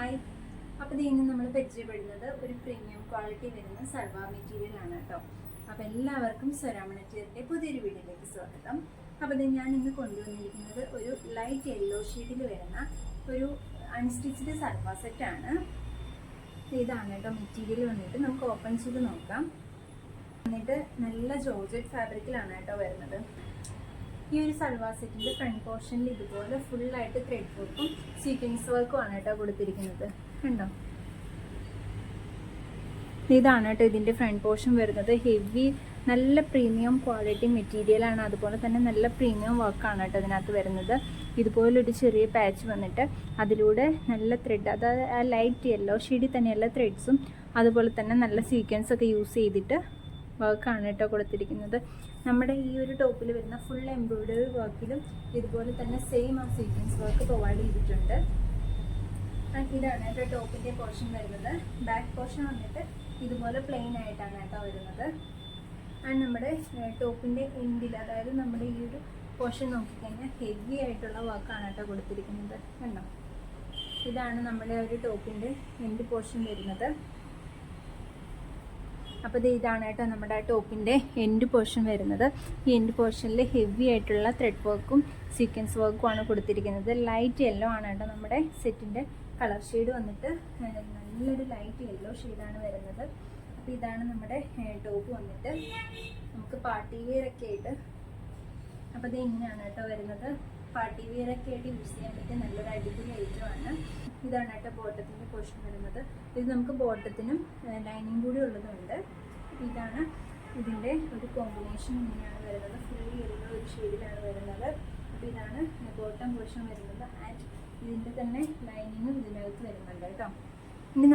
Hi. അപ്പോൾ ഇന്ന് നമ്മൾ പരിചയപ്പെടുന്നത് ഒരു പ്രീമിയം ക്വാളിറ്റി വരുന്ന സൽവാർ മെറ്റീരിയൽ ആണ് കേട്ടോ. അപ്പോൾ എല്ലാവർക്കും സ്വരാ മെറ്റീരിയലിൻ്റെ പുതിയൊരു വീഡിയോയിലേക്ക് സ്വാഗതം. അപ്പോൾ ഞാൻ ഇന്ന് കൊണ്ടുവന്നിരിക്കുന്നത് ഒരു ലൈറ്റ് യെല്ലോ ഷെയ്ഡിൽ വരുന്ന ഒരു അൺസ്റ്റിച്ച്ഡ് സൽവാർ സെറ്റാണ്. ഇതാണ് കേട്ടോ മെറ്റീരിയൽ വന്നിട്ട്. നമുക്ക് ഓപ്പൺ ചെയ്ത് നോക്കാം. എന്നിട്ട് നല്ല ജോർജറ്റ് ഫാബ്രിക്കിലാണ് കേട്ടോ വരുന്നത്. ഈ ഒരു സൽവാർ സെറ്റിൻ്റെ ഫ്രണ്ട് പോർഷനിൽ ഇതുപോലെ ഫുള്ളായിട്ട് ത്രെഡ് വർക്കും സീക്വൻസ് വർക്കും ആണ് കേട്ടോ കൊടുത്തിരിക്കുന്നത്. കണ്ടോ, ഇതാണ് കേട്ടോ ഇതിൻ്റെ ഫ്രണ്ട് പോർഷൻ വരുന്നത്. ഹെവി നല്ല പ്രീമിയം ക്വാളിറ്റി മെറ്റീരിയലാണ്. അതുപോലെ തന്നെ നല്ല പ്രീമിയം വർക്കാണ് കേട്ടോ ഇതിനകത്ത് വരുന്നത്. ഇതുപോലൊരു ചെറിയ പാച്ച് വന്നിട്ട് അതിലൂടെ നല്ല ത്രെഡ്, അതായത് ആ ലൈറ്റ് യെല്ലോ ഷെയ്ഡിൽ തന്നെയുള്ള ത്രെഡ്സും അതുപോലെ തന്നെ നല്ല സീക്വൻസ് ഒക്കെ യൂസ് ചെയ്തിട്ട് വർക്കാണ് കേട്ടോ കൊടുത്തിരിക്കുന്നത്. നമ്മുടെ ഈ ഒരു ടോപ്പിൽ വരുന്ന ഫുൾ എംബ്രോയ്ഡറി വർക്കിലും ഇതുപോലെ തന്നെ സെയിം ആ സീക്വൻസ് വർക്ക് പ്രൊവൈഡ് ചെയ്തിട്ടുണ്ട്. ഇതാണ് കേട്ടോ ടോപ്പിൻ്റെ പോർഷൻ വരുന്നത്. ബാക്ക് പോർഷൻ വന്നിട്ട് ഇതുപോലെ പ്ലെയിൻ ആയിട്ടാണ് കേട്ടോ വരുന്നത്. ആൻഡ് നമ്മുടെ ടോപ്പിൻ്റെ എൻഡിൽ, അതായത് നമ്മുടെ ഈ ഒരു പോർഷൻ നോക്കിക്കഴിഞ്ഞാൽ ഹെവി ആയിട്ടുള്ള വർക്കാണ് കേട്ടോ കൊടുത്തിരിക്കുന്നത്. കണ്ടോ, ഇതാണ് നമ്മുടെ ഒരു ടോപ്പിൻ്റെ എൻഡ് പോർഷൻ വരുന്നത്. അപ്പോൾ ഇതാണ് കേട്ടോ നമ്മുടെ ടോപ്പിൻ്റെ എൻഡ് പോർഷൻ വരുന്നത്. ഈ എൻഡ് പോർഷനിൽ ഹെവി ആയിട്ടുള്ള ത്രെഡ് വർക്കും സീക്വൻസ് വർക്കും ആണ് കൊടുത്തിരിക്കുന്നത്. ലൈറ്റ് യെല്ലോ ആണ് കേട്ടോ നമ്മുടെ സെറ്റിൻ്റെ കളർ ഷെയ്ഡ് വന്നിട്ട്. നല്ലൊരു ലൈറ്റ് യെല്ലോ ഷെയ്ഡാണ് വരുന്നത്. അപ്പോൾ ഇതാണ് നമ്മുടെ ടോപ്പ് വന്നിട്ട്. നമുക്ക് പാർട്ടി വെയർ ഒക്കെ ആയിട്ട്, അപ്പോൾ ഇത് ഇങ്ങനെയാണ് കേട്ടോ വരുന്നത്. പാർട്ടി വെയർ ഒക്കെ ആയിട്ട് യൂസ് ചെയ്യാൻ പറ്റിയ നല്ലൊരു അടിപൊളി ഐറ്റമാണ്. ഇതാണ് കേട്ടോ ബോട്ടത്തിൻ്റെ പോർഷൻ വരുന്നത്. ഇത് നമുക്ക് ബോട്ടത്തിനും ലൈനിങ് കൂടി ഉള്ളതുണ്ട്. ഇതാണ് ഇതിൻ്റെ ഒരു കോമ്പിനേഷൻ. ഇങ്ങനെയാണ് വരുന്നത്. ഫുൾ യെല്ലോ ഒരു ഷെയ്ഡിലാണ് വരുന്നത്. അപ്പോൾ ഇതാണ് ബോട്ടം പോർഷൻ വരുന്നത്. ആൻഡ് ഇതിൻ്റെ തന്നെ ലൈനിങ്ങും ഇതിനകത്ത് വരുന്നുണ്ട് കേട്ടോ. ഇനി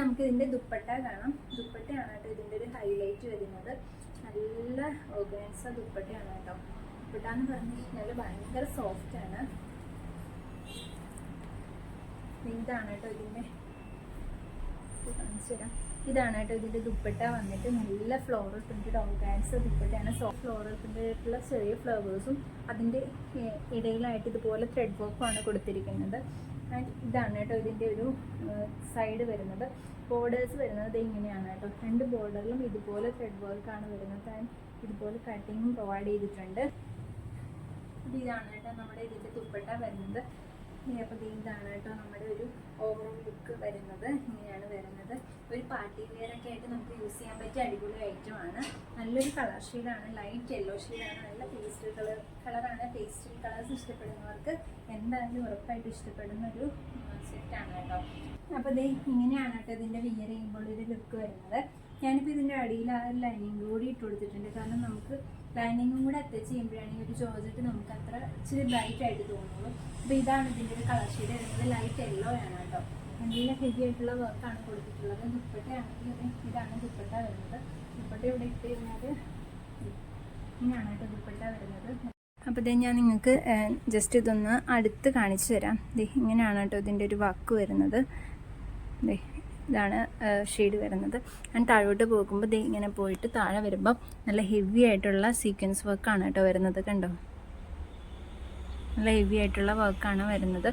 നമുക്ക് ഇതിൻ്റെ ദുപ്പട്ട കാണാം. ദുപ്പട്ടയാണ് കേട്ടോ ഇതിൻ്റെ ഒരു ഹൈലൈറ്റ് വരുന്നത്. നല്ല ഓർഗൻസ ദുപ്പട്ടയാണ് കേട്ടോ. ദുപ്പട്ട എന്ന് പറഞ്ഞു കഴിഞ്ഞാൽ ഭയങ്കര സോഫ്റ്റാണ്. ഇതാണ് കേട്ടോ ഇതിൻ്റെ, കാണിച്ചു തരാം. ഇതാണ് കേട്ടോ ഇതിൻ്റെ ദുപ്പട്ട വന്നിട്ട്. നല്ല ഫ്ലോറൽ പ്രിൻറ്റഡ് ഓർഗാൻസ ദുപ്പട്ടയാണ്. സോഫ്റ്റ് ഫ്ലോറൽ പ്രിൻറ്റഡ് ആയിട്ടുള്ള ചെറിയ ഫ്ലവേഴ്സും അതിൻ്റെ ഇടയിലായിട്ട് ഇതുപോലെ ത്രെഡ് വർക്കുമാണ് കൊടുത്തിരിക്കുന്നത്. ആൻഡ് ഇതാണ് കേട്ടോ ഇതിൻ്റെ ഒരു സൈഡ് വരുന്നത്. ബോർഡേഴ്സ് വരുന്നത് ഇങ്ങനെയാണ് കേട്ടോ. രണ്ട് ബോർഡറിലും ഇതുപോലെ ത്രെഡ് വർക്കാണ് വരുന്നത്. ആൻഡ് ഇതുപോലെ കട്ടിങ്ങും പ്രൊവൈഡ് ചെയ്തിട്ടുണ്ട്. ഇതാണ് കേട്ടോ നമ്മുടെ ഇതിൻ്റെ ദുപ്പട്ട വരുന്നത്. അപ്പോൾ ഇതാണ് കേട്ടോ നമ്മുടെ ഒരു ഓവറോൾ ലുക്ക് വരുന്നത്. ഇങ്ങനെയാണ് വരുന്നത്. ഒരു പാർട്ടി വെയർ ഒക്കെ ആയിട്ട് നമുക്ക് യൂസ് ചെയ്യാൻ പറ്റിയ അടിപൊളി ഐറ്റമാണ്. നല്ലൊരു കളർ ഷെയ്ഡാണ്, ലൈറ്റ് യെല്ലോ ഷെയ്ഡാണ്. നല്ല പേസ്റ്റൽ കളറാണ്. പേസ്റ്റൽ കളേഴ്സ് ഇഷ്ടപ്പെടുന്നവർക്ക് എന്തായാലും ഉറപ്പായിട്ട് ഇഷ്ടപ്പെടുന്ന ഒരു സെറ്റാണ് കേട്ടോ. അപ്പോൾ ഇങ്ങനെയാണ് കേട്ടോ ഇതിൻ്റെ വിയർ ചെയ്യുമ്പോൾ ഒരു ലുക്ക് വരുന്നത്. ഞാനിപ്പോൾ ഇതിൻ്റെ അടിയിൽ ആ ലൈനിങ് കൂടി ഇട്ട് കൊടുത്തിട്ടുണ്ട്. കാരണം നമുക്ക് ലൈനിങ്ങും കൂടെ അറ്റാച്ച് ചെയ്യുമ്പോഴാണ് ഈ ഒരു ജോർജറ്റ് നമുക്ക് അത്ര ഇച്ചിരി ബ്രൈറ്റ് ആയിട്ട് തോന്നുള്ളൂ. അപ്പോൾ ഇതാണ് ഇതിൻ്റെ ഒരു കളർ ഷെയ്ഡ് വരുന്നത്. ലൈറ്റ് യെല്ലോ ആണ് കേട്ടോ. നല്ല ഹെവി ആയിട്ടുള്ള വർക്കാണ് കൊടുത്തിട്ടുള്ളത്. ദുപ്പട്ടയാണെങ്കിൽ ഇതാണ് ദുപ്പട്ട വരുന്നത്. ദുപ്പട്ട ഇവിടെ ഇട്ട് കഴിഞ്ഞാൽ ഇങ്ങനെയാണ് കേട്ടോ ദുപ്പട്ട വരുന്നത്. അപ്പോൾ ഞാൻ നിങ്ങൾക്ക് ജസ്റ്റ് ഇതൊന്ന് അടുത്ത് കാണിച്ചു തരാം. ഇങ്ങനെയാണ് കേട്ടോ ഇതിൻ്റെ ഒരു വർക്ക് വരുന്നത്. ഇതാണ് ഷെയ്ഡ് വരുന്നത്. ആൻഡ് താഴോട്ട് പോകുമ്പോൾ ഇങ്ങനെ പോയിട്ട് താഴെ വരുമ്പോൾ നല്ല ഹെവി ആയിട്ടുള്ള സീക്വൻസ് വർക്കാണ് കേട്ടോ വരുന്നത്. കണ്ടോ, നല്ല ഹെവി ആയിട്ടുള്ള വർക്കാണ് വരുന്നത്.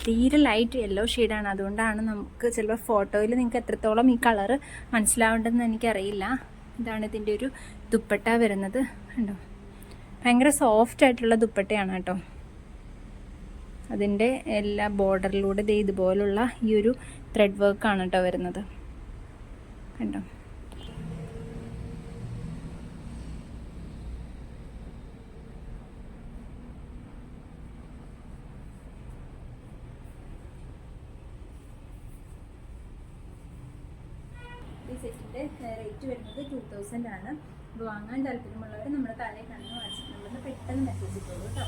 തീരെ ലൈറ്റ് യെല്ലോ ഷെയ്ഡാണ്. അതുകൊണ്ടാണ് നമുക്ക് ചിലപ്പോൾ ഫോട്ടോയിൽ നിങ്ങൾക്ക് എത്രത്തോളം ഈ കളറ് മനസ്സിലാവേണ്ടതെന്ന് എനിക്കറിയില്ല. ഇതാണ് ഇതിൻ്റെ ഒരു ദുപ്പട്ട വരുന്നത്. കണ്ടോ, ഭയങ്കര സോഫ്റ്റ് ആയിട്ടുള്ള ദുപ്പട്ടയാണ് കേട്ടോ. അതിൻ്റെ എല്ലാ ബോർഡറിലൂടെ ഇതുപോലുള്ള ഈ ഒരു ത്രെഡ് വർക്കാണ് കേട്ടോ വരുന്നത്. കണ്ടോ, ഈ സെറ്റിൻ്റെ റേറ്റ് വരുന്നത് 2000 ആണ്. അപ്പോൾ വാങ്ങാൻ താല്പര്യമുള്ളവർ നമ്മുടെ താഴെ കാണുന്ന വാട്സപ്പ് നമ്പറിൽ പെട്ടെന്ന് മെസ്സേജ് ഇട്ടോളൂ കേട്ടോ.